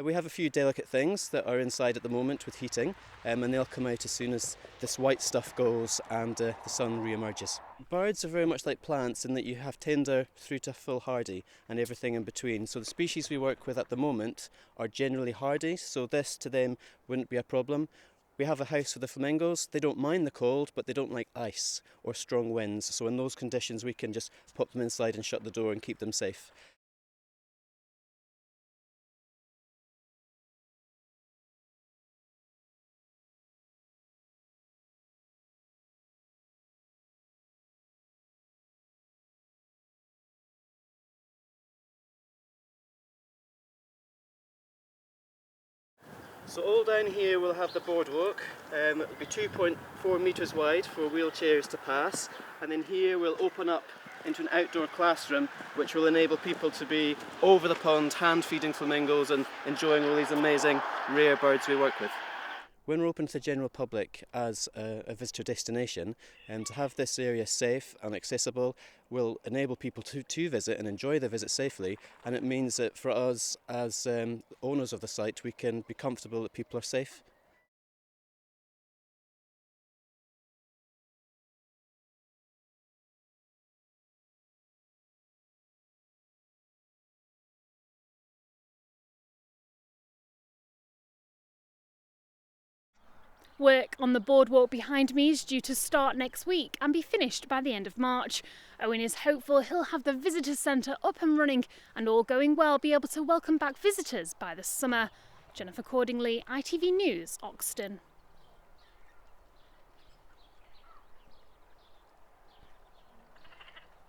We have a few delicate things that are inside at the moment with heating, and they'll come out as soon as this white stuff goes and the sun re-emerges. Birds are very much like plants in that you have tender through to full hardy and everything in between. So the species we work with at the moment are generally hardy, so this to them wouldn't be a problem. We have a house for the flamingos. They don't mind the cold, but they don't like ice or strong winds. So in those conditions we can just pop them inside and shut the door and keep them safe. So all down here we'll have the boardwalk. It'll be 2.4 metres wide for wheelchairs to pass, and then here we'll open up into an outdoor classroom which will enable people to be over the pond hand feeding flamingos and enjoying all these amazing rare birds we work with. When we're open to the general public as a visitor destination, and to have this area safe and accessible will enable people to visit and enjoy the visit safely, and it means that for us as owners of the site we can be comfortable that people are safe. Work on the boardwalk behind me is due to start next week and be finished by the end of March. Owen is hopeful he'll have the visitor centre up and running and, all going well, be able to welcome back visitors by the summer. Jennifer Cordingley, ITV News, Oxton.